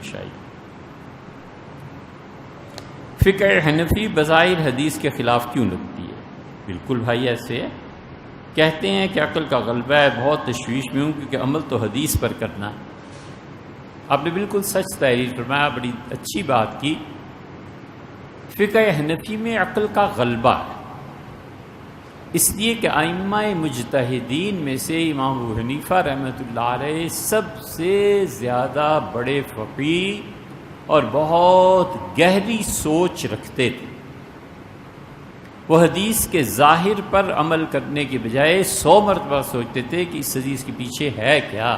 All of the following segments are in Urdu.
پیش آئی۔ فقہ حنفی بظاہر حدیث کے خلاف کیوں لگتی ہے؟ بالکل بھائی ایسے ہے، کہتے ہیں کہ عقل کا غلبہ ہے، بہت تشویش میں ہوں کیونکہ عمل تو حدیث پر کرنا ہے۔ آپ نے بالکل سچ تحریر فرمایا، بڑی اچھی بات کی۔ فقہ حنفی میں عقل کا غلبہ ہے، اس لیے کہ ائمہ مجتہدین میں سے امام ابو حنیفہ رحمۃ اللہ علیہ سب سے زیادہ بڑے فقیہ اور بہت گہری سوچ رکھتے تھے۔ وہ حدیث کے ظاہر پر عمل کرنے کے بجائے 100 مرتبہ سوچتے تھے کہ اس حدیث کے پیچھے ہے کیا۔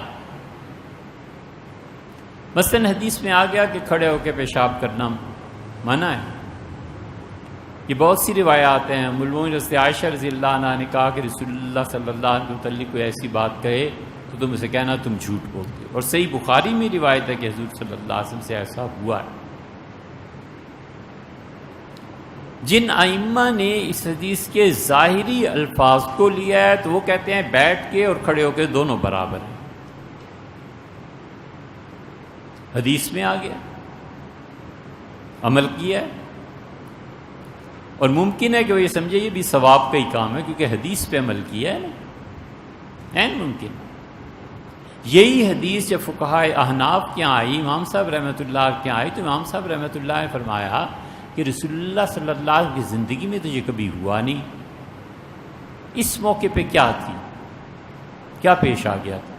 مثلا حدیث میں آ گیا کہ کھڑے ہو کے پیشاب کرنا منع ہے، یہ بہت سی روایات ہیں۔ ملوم رضی عائشہ رضی اللہ عنہ نے کہا کہ رسول اللہ صلی اللہ علیہ وسلم کے متعلق کوئی ایسی بات کہے تو تم اسے کہنا تم جھوٹ بولتے ہو، اور صحیح بخاری میں روایت ہے کہ حضور صلی اللہ علیہ وسلم سے ایسا ہوا ہے۔ جن ائمہ نے اس حدیث کے ظاہری الفاظ کو لیا ہے تو وہ کہتے ہیں بیٹھ کے اور کھڑے ہو کے دونوں برابر ہیں، حدیث میں آ گیا، عمل کیا ہے، اور ممکن ہے کہ وہ یہ سمجھے یہ بھی ثواب کا ہی کام ہے کیونکہ حدیث پہ عمل کیا ہے نا، ممکن۔ یہی حدیث جب فقہائے احناف کے یہاں آئی، امام صاحب رحمۃ اللہ کے یہاں آئی، تو امام صاحب رحمۃ اللہ نے فرمایا کہ رسول اللہ صلی اللہ علیہ وسلم کی زندگی میں تو یہ کبھی ہوا نہیں، اس موقع پہ کیا تھی، کیا پیش آ گیا تھا؟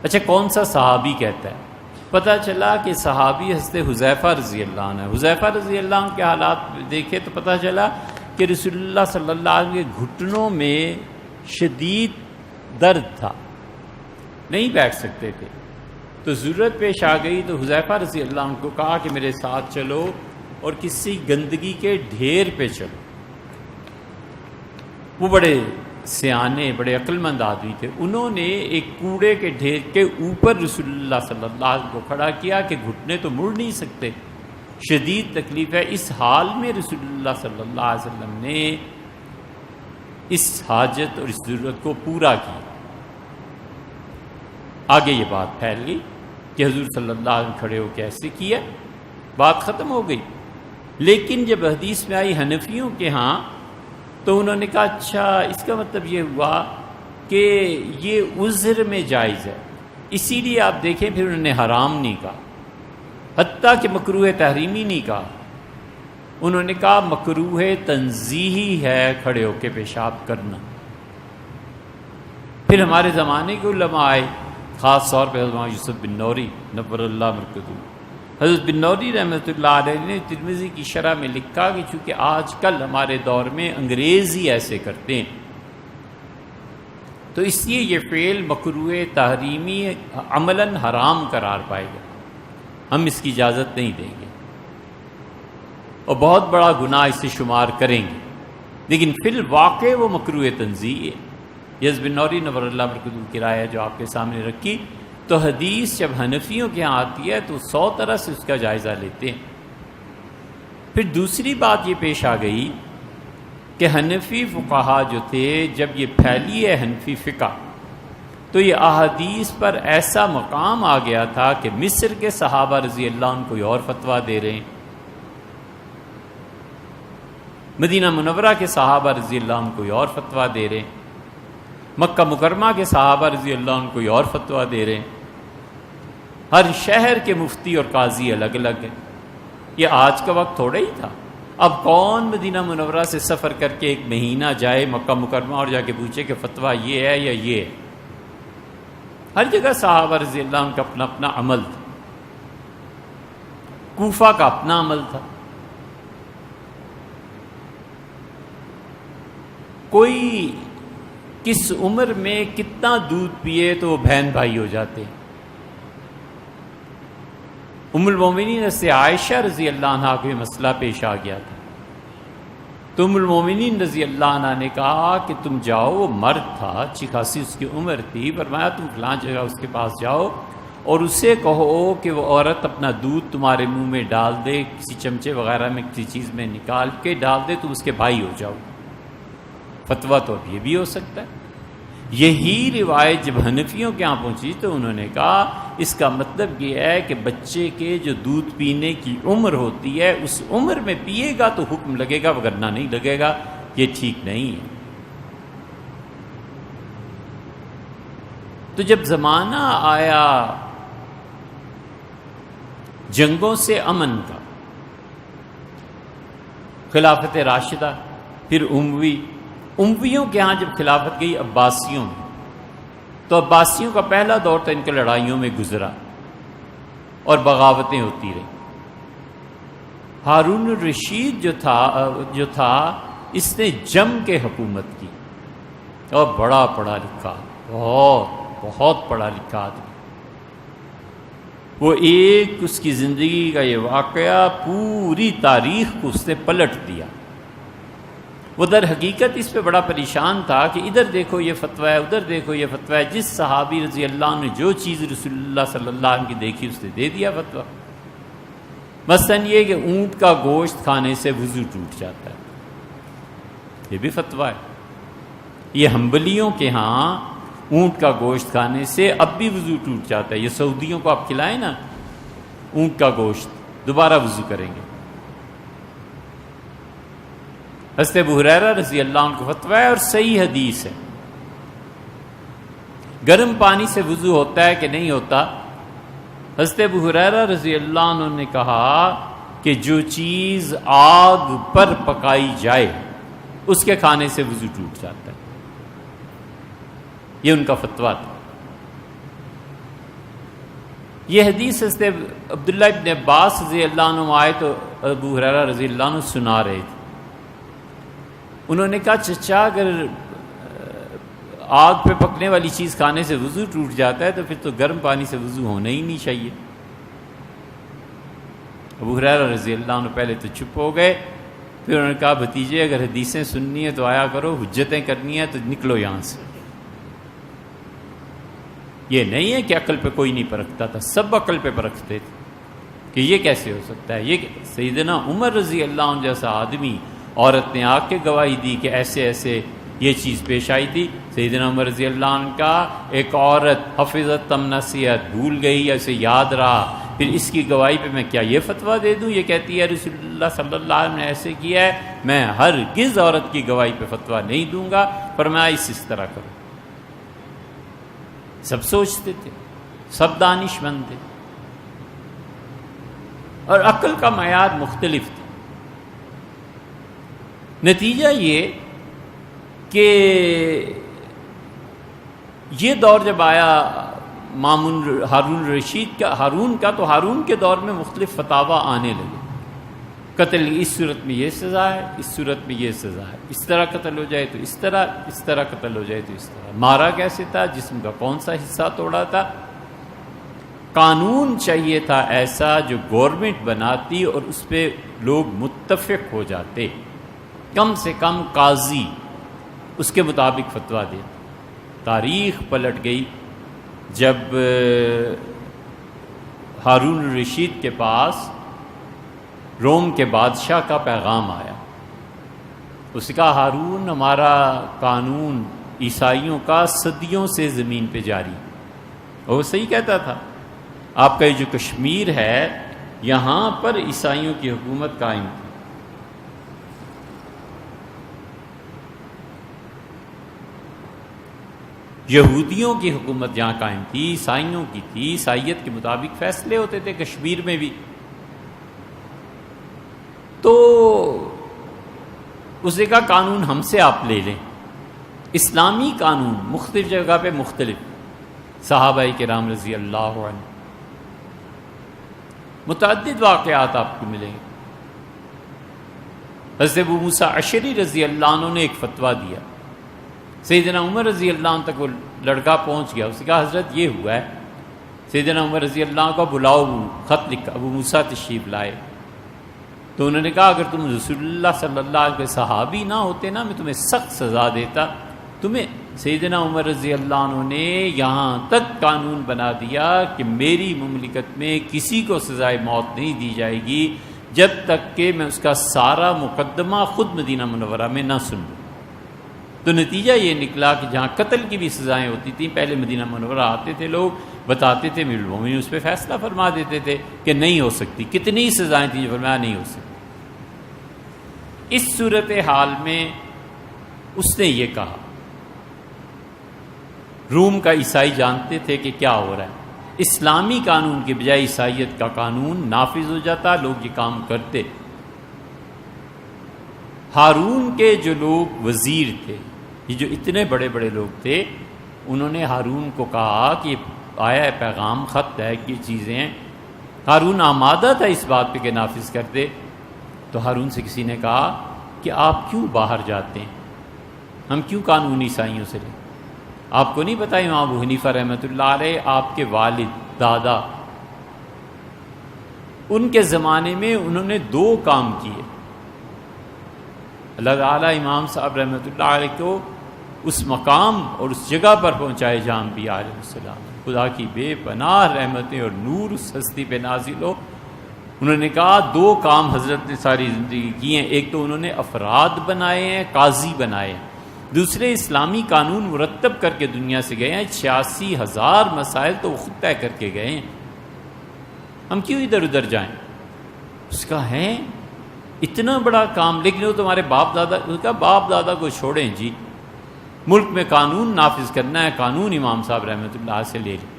اچھا کون سا صحابی کہتا ہے؟ پتہ چلا کہ صحابی حضرت حذیفہ رضی اللہ عنہ، حذیفہ رضی اللہ عنہ کے حالات دیکھے تو پتہ چلا کہ رسول اللہ صلی اللہ علیہ وسلم کے گھٹنوں میں شدید درد تھا، نہیں بیٹھ سکتے تھے، تو ضرورت پیش آ گئی تو حذیفہ رضی اللہ عنہ کو کہا کہ میرے ساتھ چلو اور کسی گندگی کے ڈھیر پہ چلو۔ وہ بڑے سیانے بڑے عقل مند آدمی تھے، انہوں نے ایک کوڑے کے ڈھیر کے اوپر رسول اللہ صلی اللہ علیہ وسلم کو کھڑا کیا کہ گھٹنے تو مڑ نہیں سکتے، شدید تکلیف ہے۔ اس حال میں رسول اللہ صلی اللہ علیہ وسلم نے اس حاجت اور اس ضرورت کو پورا کیا۔ آگے یہ بات پھیل گئی کہ حضور صلی اللہ علیہ وسلم کھڑے ہو کے ایسے کیا، بات ختم ہو گئی۔ لیکن جب حدیث میں آئی حنفیوں کے ہاں تو انہوں نے کہا اچھا اس کا مطلب یہ ہوا کہ یہ عذر میں جائز ہے، اسی لیے آپ دیکھیں پھر انہوں نے حرام نہیں کہا، حتیٰ کہ مکروہ تحریمی نہیں کہا، انہوں نے کہا مکروہ تنزیہی ہے کھڑے ہو کے پیشاب کرنا۔ پھر ہمارے زمانے کے علماء آئے، خاص طور پہ حضرت یوسف بن نوری نور اللہ مرکزہ، حضرت بن نوری رحمۃ اللہ علیہ نے ترمذی کی شرح میں لکھا کہ چونکہ آج کل ہمارے دور میں انگریز ہی ایسے کرتے ہیں تو اس لیے یہ فعل مکروہ تحریمی عملاً حرام قرار پائے گا، ہم اس کی اجازت نہیں دیں گے اور بہت بڑا گناہ اس سے شمار کریں گے، لیکن فی الواقع وہ مکروہ تنزیہ ہے۔ یزب بن نوری نور اللہ مرکزہ کی رائے ہے جو آپ کے سامنے رکھی۔ تو حدیث جب حنفیوں کے ہاں آتی ہے تو 100 طرح سے اس کا جائزہ لیتے ہیں۔ پھر دوسری بات یہ پیش آ گئی کہ حنفی فقہا جو تھے جب یہ پھیلی ہے حنفی فقہ تو یہ احادیث پر ایسا مقام آ گیا تھا کہ مصر کے صحابہ رضی اللہ عنہ کوئی اور فتویٰ دے رہے ہیں، مدینہ منورہ کے صحابہ رضی اللہ عنہ کوئی اور فتویٰ دے رہے ہیں، مکہ مکرمہ کے صحابہ رضی اللہ عنہ کوئی اور فتویٰ دے رہے ہیں، ہر شہر کے مفتی اور قاضی الگ الگ ہیں۔ یہ آج کا وقت تھوڑا ہی تھا، اب کون مدینہ منورہ سے سفر کر کے 1 مہینہ جائے مکہ مکرمہ اور جا کے پوچھے کہ فتویٰ یہ ہے یا یہ ہے؟ ہر جگہ صحابہ رضی اللہ عنہ کا اپنا اپنا عمل تھا، کوفہ کا اپنا عمل تھا، کوئی کس عمر میں کتنا دودھ پیے تو وہ بہن بھائی ہو جاتے۔ ام المومنین سے عائشہ رضی اللہ عنہ کو یہ مسئلہ پیش آ گیا تھا تو ام المومنین رضی اللہ عنہ نے کہا کہ تم جاؤ، وہ مرد تھا، اچھی خاصی اس کی عمر تھی، فرمایا تم فلاں جگہ اس کے پاس جاؤ اور اسے کہو کہ وہ عورت اپنا دودھ تمہارے منہ میں ڈال دے، کسی چمچے وغیرہ میں کسی چیز میں نکال کے ڈال دے، تم اس کے بھائی ہو جاؤ۔ فتویٰ تو اب یہ بھی ہو سکتا ہے، یہی روایت جب حنفیوں کے ہاں پہنچی تو انہوں نے کہا اس کا مطلب یہ ہے کہ بچے کے جو دودھ پینے کی عمر ہوتی ہے اس عمر میں پیے گا تو حکم لگے گا، وگرنہ نہیں لگے گا، یہ ٹھیک نہیں ہے۔ تو جب زمانہ آیا جنگوں سے امن کا، خلافت راشدہ، پھر امویوں کے ہاں جب خلافت گئی عباسیوں میں، تو عباسیوں کا پہلا دور تو ان کے لڑائیوں میں گزرا اور بغاوتیں ہوتی رہیں۔ ہارون الرشید جو تھا اس نے جم کے حکومت کی، اور بڑا پڑھا لکھا، بہت پڑھا لکھا آدمی۔ وہ ایک اس کی زندگی کا یہ واقعہ پوری تاریخ کو اس نے پلٹ دیا۔ وہ در حقیقت اس پہ بڑا پریشان تھا کہ ادھر دیکھو یہ فتویٰ ہے، ادھر دیکھو یہ فتویٰ ہے۔ جس صحابی رضی اللہ عنہ نے جو چیز رسول اللہ صلی اللہ علیہ وسلم کی دیکھی اس نے دے دیا فتویٰ۔ مثلاً یہ کہ اونٹ کا گوشت کھانے سے وضو ٹوٹ جاتا ہے، یہ بھی فتویٰ ہے۔ یہ حنبلیوں کے ہاں اونٹ کا گوشت کھانے سے اب بھی وضو ٹوٹ جاتا ہے۔ یہ سعودیوں کو آپ کھلائیں نا اونٹ کا گوشت، دوبارہ وضو کریں گے۔ حضرت ابو ہریرہ رضی اللہ عنہ کو فتویٰ ہے اور صحیح حدیث ہے۔ گرم پانی سے وضو ہوتا ہے کہ نہیں ہوتا؟ حضرت ابو ہریرہ رضی اللہ عنہ نے کہا کہ جو چیز آگ پر پکائی جائے اس کے کھانے سے وضو ٹوٹ جاتا ہے، یہ ان کا فتویٰ تھا۔ یہ حدیث حضرت عبداللہ ابن عباس رضی اللہ عنہ آئے تو ابو ہریرہ رضی اللہ عنہ سنا رہے تھے۔ انہوں نے کہا چچا اگر آگ پہ پکنے والی چیز کھانے سے وضو ٹوٹ جاتا ہے تو پھر تو گرم پانی سے وضو ہونا ہی نہیں چاہیے۔ ابو ہریرہ رضی اللہ عنہ پہلے تو چپ ہو گئے، پھر انہوں نے کہا بھتیجے اگر حدیثیں سننی ہے تو آیا کرو، حجتیں کرنی ہے تو نکلو یہاں سے۔ یہ نہیں ہے کہ عقل پہ کوئی نہیں پرکھتا تھا، سب عقل پہ پرکھتے تھے کہ یہ کیسے ہو سکتا ہے۔ یہ سیدنا عمر رضی اللہ عنہ جیسا آدمی، عورت نے آ کے گواہی دی کہ ایسے ایسے یہ چیز پیش آئی تھی۔ سیدنا عمر رضی اللہ عنہ کا ایک عورت حفظت تم نصیحت بھول گئی یا اسے یاد رہا، پھر اس کی گواہی پہ میں کیا یہ فتویٰ دے دوں؟ یہ کہتی ہے رسول اللہ صلی اللہ علیہ وسلم نے ایسے کیا ہے، میں ہرگز عورت کی گواہی پہ فتویٰ نہیں دوں گا، فرمایا اس طرح کرو۔ سب سوچتے تھے، سب دانش مند تھے، اور عقل کا معیار مختلف تھا۔ نتیجہ یہ کہ یہ دور جب آیا ہارون الرشید کا، تو ہارون کے دور میں مختلف فتاویٰ آنے لگے۔ قتل اس صورت میں یہ سزا ہے، اس صورت میں یہ سزا ہے، اس طرح قتل ہو جائے تو اس طرح، اس طرح قتل ہو جائے تو اس طرح، مارا کیسے تھا، جسم کا کون سا حصہ توڑا تھا۔ قانون چاہیے تھا ایسا جو گورنمنٹ بناتی اور اس پہ لوگ متفق ہو جاتے، کم سے کم قاضی اس کے مطابق فتویٰ دے۔ تاریخ پلٹ گئی جب ہارون الرشید کے پاس روم کے بادشاہ کا پیغام آیا۔ اس نے کہا ہارون ہمارا قانون عیسائیوں کا صدیوں سے زمین پہ جاری، اور وہ صحیح کہتا تھا۔ آپ کا یہ جو کشمیر ہے یہاں پر عیسائیوں کی حکومت قائم تھی۔ یہودیوں کی حکومت یہاں قائم تھی، عیسائیوں کی تھی، عیسائیت کے مطابق فیصلے ہوتے تھے کشمیر میں بھی۔ تو اس نے کہا قانون ہم سے آپ لے لیں، اسلامی قانون مختلف جگہ پہ مختلف۔ صحابہ کرام رضی اللہ عنہ متعدد واقعات آپ کو ملیں گے۔ حضرت ابو موسیٰ اشعری رضی اللہ عنہ نے ایک فتویٰ دیا، سیدنا عمر رضی اللہ عنہ تک وہ لڑکا پہنچ گیا۔ اس نے کہا حضرت یہ ہوا ہے، سیدنا عمر رضی اللہ عنہ کو بلاؤ، خط لکھا، ابو موسیٰ تشریف لائے۔ تو انہوں نے کہا اگر تم رسول اللہ صلی اللہ علیہ وسلم صحابی نہ ہوتے نا، میں تمہیں سخت سزا دیتا۔ تمہیں سیدنا عمر رضی اللہ عنہ نے یہاں تک قانون بنا دیا کہ میری مملکت میں کسی کو سزائے موت نہیں دی جائے گی جب تک کہ میں اس کا سارا مقدمہ خود مدینہ منورہ میں نہ سن لوں۔ تو نتیجہ یہ نکلا کہ جہاں قتل کی بھی سزائیں ہوتی تھیں، پہلے مدینہ منورہ آتے تھے لوگ، بتاتے تھے، امیر المومنین اس پہ فیصلہ فرما دیتے تھے کہ نہیں ہو سکتی، کتنی سزائیں تھیں، جو فرمایا نہیں ہو سکتی۔ اس صورتحال میں اس نے یہ کہا، روم کا عیسائی جانتے تھے کہ کیا ہو رہا ہے، اسلامی قانون کے بجائے عیسائیت کا قانون نافذ ہو جاتا، لوگ یہ کام کرتے۔ ہارون کے جو لوگ وزیر تھے، یہ جو اتنے بڑے بڑے لوگ تھے، انہوں نے ہارون کو کہا کہ آیا ہے پیغام، خط ہے کہ چیزیں، ہارون آمادہ تھا اس بات پہ کہ نافذ کر دے۔ تو ہارون سے کسی نے کہا کہ آپ کیوں باہر جاتے ہیں، ہم کیوں قانون عیسائیوں سے لیں؟ آپ کو نہیں پتہ امام ابو حنیفہ رحمۃ اللہ علیہ، آپ کے والد دادا، ان کے زمانے میں انہوں نے 2 کام کیے۔ اللہ تعالیٰ امام صاحب رحمۃ اللہ علیہ کو اس مقام اور اس جگہ پر پہنچائے جہاں انبیاء علیہ السلام، خدا کی بے پناہ رحمتیں اور نور اس ہستی پہ نازل ہو۔ انہوں نے کہا 2 کام حضرت نے ساری زندگی کیے ہیں، ایک تو انہوں نے افراد بنائے ہیں، قاضی بنائے ہیں، دوسرے اسلامی قانون مرتب کر کے دنیا سے گئے ہیں، 86,000 مسائل تو وہ خود طے کر کے گئے ہیں، ہم کیوں ادھر ادھر جائیں؟ اس کا ہے اتنا بڑا کام، لیکن وہ تمہارے باپ دادا، اس کا باپ دادا کو چھوڑیں جی، ملک میں قانون نافذ کرنا ہے، قانون امام صاحب رحمۃ اللہ سے لے لیں۔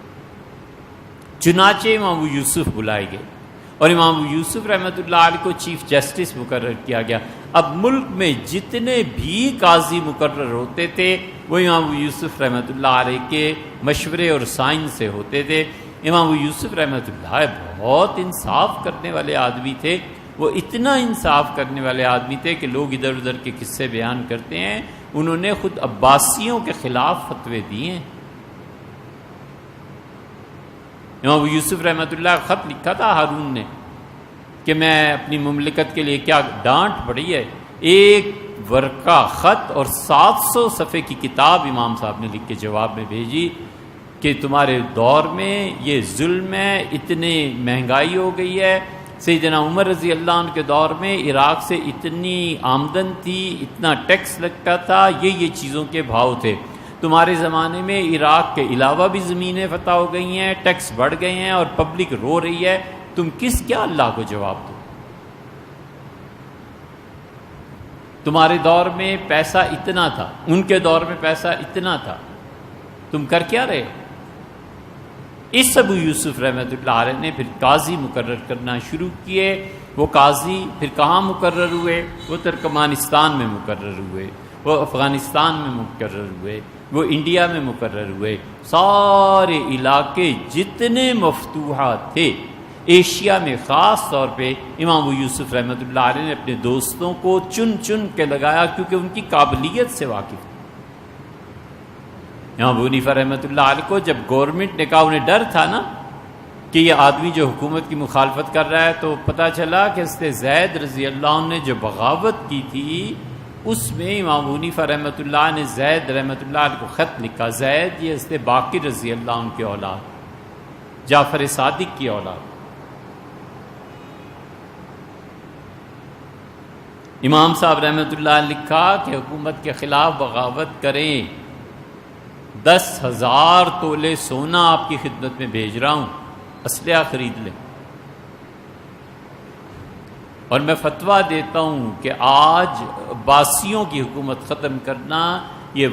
چنانچہ امام ابو یوسف بلائے گئے اور امام ابو یوسف رحمۃ اللہ علیہ کو چیف جسٹس مقرر کیا گیا۔ اب ملک میں جتنے بھی قاضی مقرر ہوتے تھے وہ امام ابو یوسف رحمۃ اللہ علیہ کے مشورے اور سائن سے ہوتے تھے۔ امام ابو یوسف رحمۃ اللہ بہت انصاف کرنے والے آدمی تھے، وہ اتنا انصاف کرنے والے آدمی تھے کہ لوگ ادھر ادھر کے قصے بیان کرتے ہیں، انہوں نے خود عباسیوں کے خلاف فتوے دیے ہیں۔ امام ابو یوسف رحمۃ اللہ خط لکھا تھا ہارون نے کہ میں اپنی مملکت کے لیے، کیا ڈانٹ پڑی ہے، 1 ورقہ خط اور 700 صفحے کی کتاب امام صاحب نے لکھ کے جواب میں بھیجی کہ تمہارے دور میں یہ ظلم ہے، اتنی مہنگائی ہو گئی ہے، سیدنا عمر رضی اللہ عنہ کے دور میں عراق سے اتنی آمدن تھی، اتنا ٹیکس لگتا تھا، یہ چیزوں کے بھاؤ تھے، تمہارے زمانے میں عراق کے علاوہ بھی زمینیں فتح ہو گئی ہیں، ٹیکس بڑھ گئے ہیں اور پبلک رو رہی ہے، تم کیا اللہ کو جواب دو؟ تمہارے دور میں پیسہ اتنا تھا، ان کے دور میں پیسہ اتنا تھا، تم کر کیا رہے؟ اس ابو یوسف رحمۃ اللہ علیہ نے پھر قاضی مقرر کرنا شروع کیے۔ وہ قاضی پھر کہاں مقرر ہوئے؟ وہ ترکمانستان میں مقرر ہوئے، وہ افغانستان میں مقرر ہوئے، وہ انڈیا میں مقرر ہوئے، سارے علاقے جتنے مفتوحات تھے ایشیا میں، خاص طور پہ امام ابو یوسف رحمۃ اللہ علیہ نے اپنے دوستوں کو چن چن کے لگایا، کیونکہ ان کی قابلیت سے واقف تھے۔ امام ابو حنیفہ رحمۃ اللہ علیہ کو جب گورنمنٹ نے کہا، انہیں ڈر تھا نا کہ یہ آدمی جو حکومت کی مخالفت کر رہا ہے، تو پتہ چلا کہ حضرت زید رضی اللہ عنہ نے جو بغاوت کی تھی اس میں امام ابو حنیفہ رحمۃ اللہ نے زید رحمۃ اللہ علیہ کو خط لکھا، زید یہ حضرت باقر رضی اللہ عنہ کی اولاد، جعفر صادق کی اولاد۔ امام صاحب رحمۃ اللہ نے لکھا کہ حکومت کے خلاف بغاوت کریں، 10,000 تولے سونا آپ کی خدمت میں بھیج رہا ہوں، اسلحہ خرید لیں، اور میں فتویٰ دیتا ہوں کہ آج عباسیوں کی حکومت ختم کرنا یہ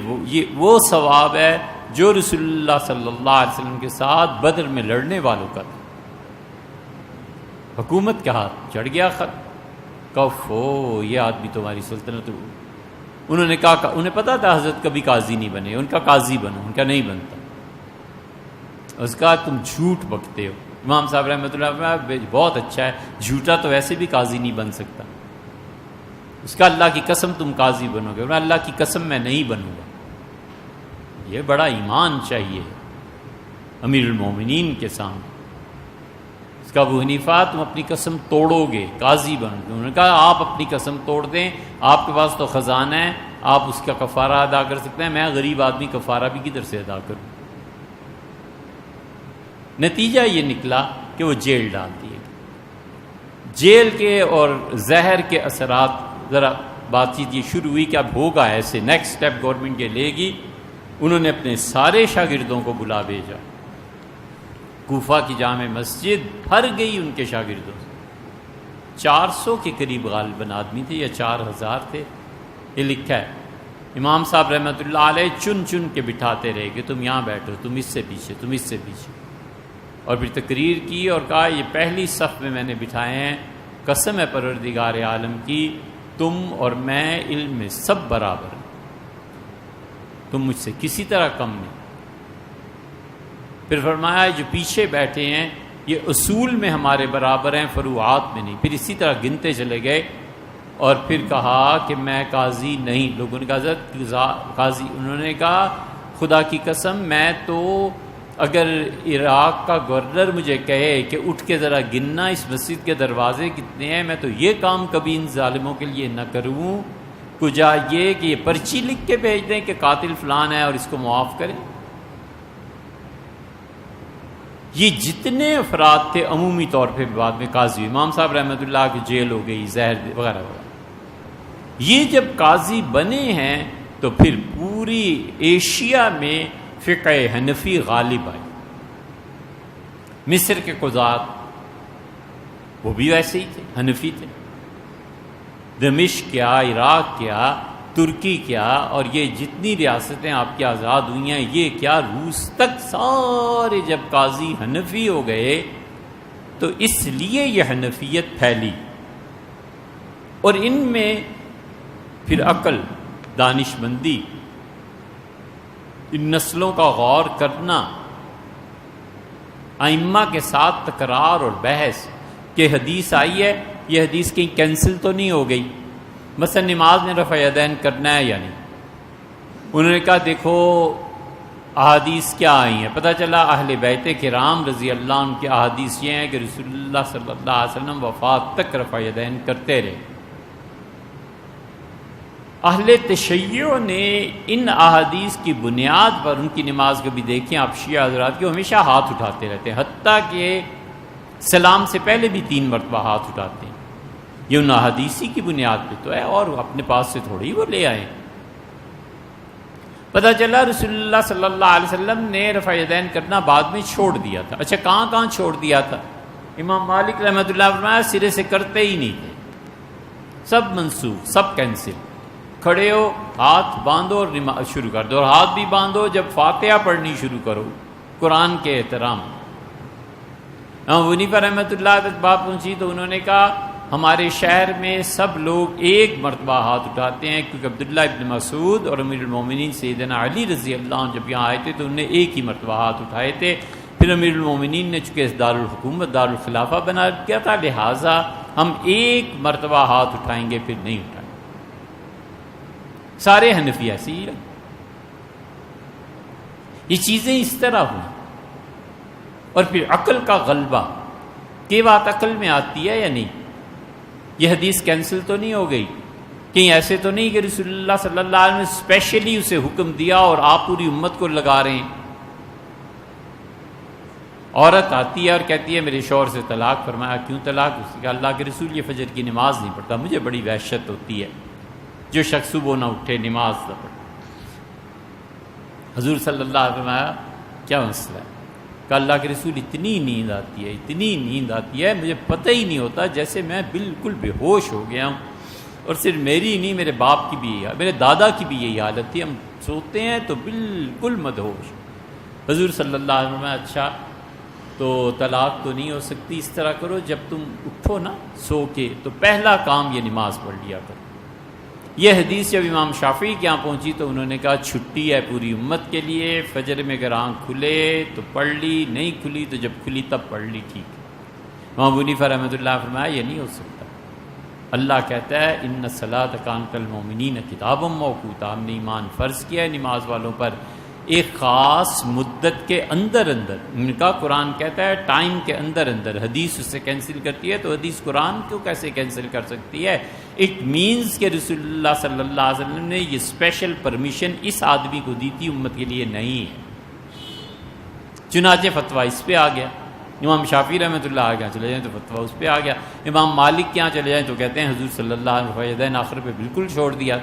وہ ثواب ہے جو رسول اللہ صلی اللہ علیہ وسلم کے ساتھ بدر میں لڑنے والوں کا تھا۔ حکومت کے ہاتھ چڑھ گیا خط، کفو یہ آدمی تمہاری سلطنت۔ انہوں نے کہا، انہیں پتا تھا حضرت کبھی قاضی نہیں بنے، ان کا قاضی بنو، ان کا نہیں بنتا۔ اس کا تم جھوٹ بکتے ہو۔ امام صاحب رحمۃ اللہ بہت اچھا ہے، جھوٹا تو ویسے بھی قاضی نہیں بن سکتا۔ اس کا اللہ کی قسم تم قاضی بنو گے، اللہ کی قسم میں نہیں بنوں گا۔ یہ بڑا ایمان چاہیے امیر المومنین کے سامنے۔ اس کا ابو حنیفہ تم اپنی قسم توڑو گے، قاضی بنو گے۔ انہوں نے کہا آپ اپنی قسم توڑ دیں، آپ کے پاس تو خزانہ ہے، آپ اس کا کفارہ ادا کر سکتے ہیں، میں غریب آدمی کفارہ بھی کدھر سے ادا کروں؟ نتیجہ یہ نکلا کہ وہ جیل ڈال دیے۔ جیل کے اور زہر کے اثرات ذرا بات چیت یہ شروع ہوئی کہ اب ہوگا ایسے، نیکسٹ سٹیپ گورنمنٹ یہ لے گی، انہوں نے اپنے سارے شاگردوں کو بلا بھیجا۔ کوفہ کی جامع مسجد بھر گئی ان کے شاگردوں سے، 400 کے قریب غالباً آدمی تھے یا 4000 تھے، یہ لکھا ہے۔ امام صاحب رحمۃ اللہ علیہ چن چن کے بٹھاتے رہے کہ تم یہاں بیٹھو، تم اس سے پیچھے، تم اس سے پیچھے، اور پھر تقریر کی اور کہا یہ پہلی صف میں نے بٹھائے ہیں، قسم ہے پروردگار عالم کی، تم اور میں علم میں سب برابر ہیں، تم مجھ سے کسی طرح کم نہیں۔ پھر فرمایا جو پیچھے بیٹھے ہیں یہ اصول میں ہمارے برابر ہیں، فروعات میں نہیں۔ پھر اسی طرح گنتے چلے گئے اور پھر کہا کہ میں قاضی نہیں۔ لوگوں نے کہا حضرت قاضی، انہوں نے کہا خدا کی قسم میں تو اگر عراق کا گورنر مجھے کہے کہ اٹھ کے ذرا گننا اس مسجد کے دروازے کتنے ہیں، میں تو یہ کام کبھی ان ظالموں کے لیے نہ کروں، کجا یہ کہ یہ پرچی لکھ کے بھیج دیں کہ قاتل فلان ہے اور اس کو معاف کریں۔ یہ جتنے افراد تھے عمومی طور پہ بعد میں قاضی، امام صاحب رحمۃ اللہ کی جیل ہو گئی، زہر وغیرہ وغیرہ، یہ جب قاضی بنے ہیں تو پھر پوری ایشیا میں فقہ حنفی غالب آئی۔ مصر کے قضات وہ بھی ویسے ہی تھے، حنفی تھے، دمشق کیا، عراق کیا، ترکی کیا، اور یہ جتنی ریاستیں آپ کی آزاد ہوئی ہیں، یہ کیا روس تک سارے جب قاضی حنفی ہو گئے تو اس لیے یہ حنفیت پھیلی، اور ان میں پھر عقل، دانش مندی، ان نسلوں کا غور کرنا، ائمہ کے ساتھ تکرار اور بحث کہ حدیث آئی ہے، یہ حدیث کہیں کینسل تو نہیں ہو گئی، مثلا نماز میں رفع یدین کرنا ہے یا نہیں۔ انہوں نے کہا دیکھو احادیث کیا آئی ہیں، پتہ چلا اہل بیت کرام رضی اللہ عنہ کی احادیث یہ ہیں کہ رسول اللہ صلی اللہ علیہ وسلم وفات تک رفع یدین کرتے رہے۔ اہل تشیع نے ان احادیث کی بنیاد پر ان کی نماز کبھی دیکھیں آپ شیعہ حضرات کی، ہمیشہ ہاتھ اٹھاتے رہتے ہیں، حتیٰ کہ سلام سے پہلے بھی 3 مرتبہ ہاتھ اٹھاتے ہیں۔ یہ ان احادیثی کی بنیاد پہ تو ہے، اور اپنے پاس سے تھوڑی وہ لے آئے۔ پتہ چلا رسول اللہ صلی اللہ علیہ وسلم نے رفع یدین کرنا بعد میں چھوڑ دیا تھا۔ اچھا کہاں کہاں چھوڑ دیا تھا؟ امام مالک رحمۃ اللہ فرمایا سرے سے کرتے ہی نہیں تھے، سب منسوخ، سب کینسل۔ کھڑے ہو، ہاتھ باندھو اور نماز شروع کر دو، اور ہاتھ بھی باندھو جب فاتحہ پڑھنی شروع کرو، قرآن کے احترام۔ امام حنیفہ رحمۃ اللہ تک بات پہنچی تو انہوں نے کہا ہمارے شہر میں سب لوگ ایک مرتبہ ہاتھ اٹھاتے ہیں، کیونکہ عبداللہ ابن مسعود اور امیر المومنین سیدنا علی رضی اللہ عنہ جب یہاں آئے تھے تو انہوں نے ایک ہی مرتبہ ہاتھ اٹھائے تھے۔ پھر امیر المومنین نے چونکہ اس دارالحکومت دارالخلافہ بنا دیا تھا، لہٰذا ہم ایک مرتبہ ہاتھ اٹھائیں گے، پھر نہیں اٹھائیں۔ سارے حنفی ایسے ہی رہے۔ یہ چیزیں اس طرح ہوئی، اور پھر عقل کا غلبہ، کہ بات عقل میں آتی ہے یا نہیں؟ یہ حدیث کینسل تو نہیں ہو گئی، کہیں ایسے تو نہیں کہ رسول اللہ صلی اللہ علیہ وسلم نے اسپیشلی اسے حکم دیا اور آپ پوری امت کو لگا رہے ہیں۔ عورت آتی ہے اور کہتی ہے میرے شوہر سے طلاق، فرمایا کیوں طلاق؟ اس نے کہا اللہ کے رسول یہ فجر کی نماز نہیں پڑھتا، مجھے بڑی وحشت ہوتی ہے جو شخص صبح نہ اٹھے نماز نہ پڑھے۔ حضور صلی اللہ علیہ وسلم فرمایا کیا مسئلہ ہے؟ کہ اللہ کے رسول اتنی نیند آتی ہے، اتنی نیند آتی ہے، مجھے پتہ ہی نہیں ہوتا، جیسے میں بالکل بے ہوش ہو گیا ہوں، اور صرف میری نہیں میرے باپ کی بھی یہی، میرے دادا کی بھی یہی حالت تھی، ہم سوتے ہیں تو بالکل مدہوش۔ حضور صلی اللہ علیہ وسلم اچھا تو طلاق تو نہیں ہو سکتی، اس طرح کرو جب تم اٹھو نا سو کے تو پہلا کام یہ نماز پڑھ لیا کرو۔ یہ حدیث جب امام شافعی کے یہاں پہنچی تو انہوں نے کہا چھٹی ہے پوری امت کے لیے، فجر میں اگر آنکھ کھلے تو پڑھ لی، نہیں کھلی تو جب کھلی تب پڑھ لی، ٹھیک ہے۔ امام حنیفہ رحمۃ اللہ فرمایا یہ نہیں ہو سکتا، اللہ کہتا ہے ان الصلاۃ کانت للمؤمنین کتابا موقوتا، ہم نے ایمان فرض کیا ہے نماز والوں پر ایک خاص مدت کے اندر اندر۔ ان کا قرآن کہتا ہے ٹائم کے اندر اندر، حدیث اس سے کینسل کرتی ہے تو حدیث قرآن کیوں کیسے کینسل کر سکتی ہے؟ اٹ مینز کہ رسول اللہ صلی اللہ علیہ وسلم نے یہ اسپیشل پرمیشن اس آدمی کو دی تھی، امت کے لیے نہیں ہے۔ چنانچہ فتویٰ اس پہ آ گیا، امام شافعی رحمۃ اللہ کے یہاں چلے جائیں تو فتویٰ اس پہ آ گیا، امام مالک کے یہاں چلے جائیں تو کہتے ہیں حضور صلی اللہ علیہ وسلم فیدین آخر پہ بالکل چھوڑ دیا۔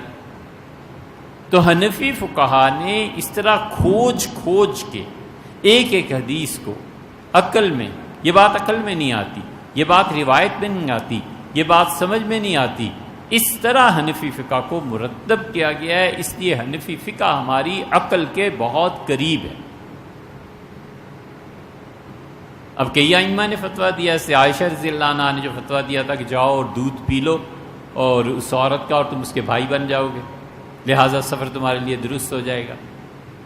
تو حنفی فقہا نے اس طرح کھوج کھوج کے ایک ایک حدیث کو عقل میں، یہ بات عقل میں نہیں آتی، یہ بات روایت میں نہیں آتی، یہ بات سمجھ میں نہیں آتی، اس طرح حنفی فقہ کو مرتب کیا گیا ہے۔ اس لیے حنفی فقہ ہماری عقل کے بہت قریب ہے۔ اب کئی ائمہ نے فتویٰ دیا، سے عائشہ رضی اللہ عنہ نے جو فتویٰ دیا تھا کہ جاؤ اور دودھ پی لو اور اس عورت کا، اور تم اس کے بھائی بن جاؤ گے، لہٰذا سفر تمہارے لیے درست ہو جائے گا۔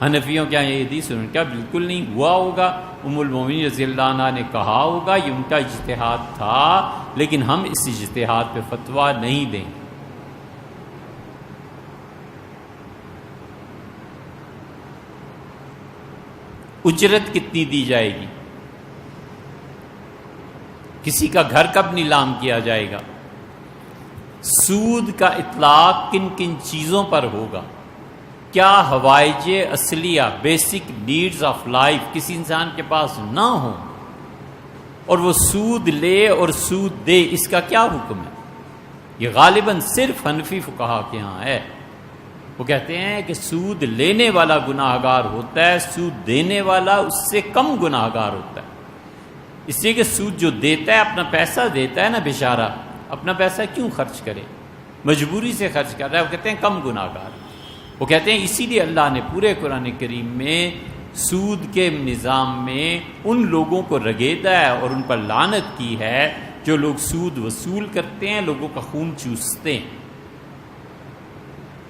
حنفیوں کیا یہ حدیث ان کا بالکل نہیں ہوا ہوگا، ام المومنین رضی اللہ عنہ نے کہا ہوگا، یہ ان کا اجتہاد تھا، لیکن ہم اس اجتہاد پہ فتویٰ نہیں دیں۔ اجرت کتنی دی جائے گی؟ کسی کا گھر کب نیلام کیا جائے گا؟ سود کا اطلاق کن کن چیزوں پر ہوگا؟ کیا حوائج اصلیہ بیسک نیڈز آف لائف کسی انسان کے پاس نہ ہوں اور وہ سود لے اور سود دے، اس کا کیا حکم ہے؟ یہ غالباً صرف حنفی فقہا کے ہاں ہے۔ وہ کہتے ہیں کہ سود لینے والا گناہ گار ہوتا ہے، سود دینے والا اس سے کم گناہ گار ہوتا ہے، اس لیے کہ سود جو دیتا ہے، اپنا پیسہ دیتا ہے نا بیچارہ، اپنا پیسہ کیوں خرچ کرے، مجبوری سے خرچ کر رہا ہے، وہ کہتے ہیں کم گناہ گار۔ وہ کہتے ہیں اسی لیے اللہ نے پورے قرآن کریم میں سود کے نظام میں ان لوگوں کو رگیدا ہے اور ان پر لعنت کی ہے جو لوگ سود وصول کرتے ہیں، لوگوں کا خون چوستے ہیں۔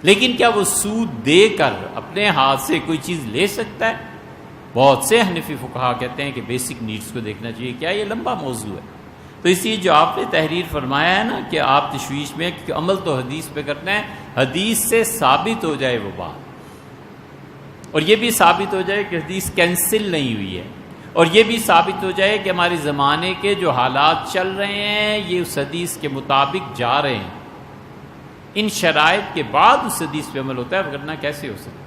لیکن کیا وہ سود دے کر اپنے ہاتھ سے کوئی چیز لے سکتا ہے؟ بہت سے حنفی فقہا کہتے ہیں کہ بیسک نیڈز کو دیکھنا چاہیے۔ کیا یہ لمبا موضوع ہے؟ تو اس لیے جو آپ نے تحریر فرمایا ہے نا کہ آپ تشویش میں کہ عمل تو حدیث پہ کرنا ہے، حدیث سے ثابت ہو جائے وہ بات، اور یہ بھی ثابت ہو جائے کہ حدیث کینسل نہیں ہوئی ہے، اور یہ بھی ثابت ہو جائے کہ ہمارے زمانے کے جو حالات چل رہے ہیں یہ اس حدیث کے مطابق جا رہے ہیں، ان شرائط کے بعد اس حدیث پہ عمل ہوتا ہے، ورنہ کیسے ہو سکتا ہے؟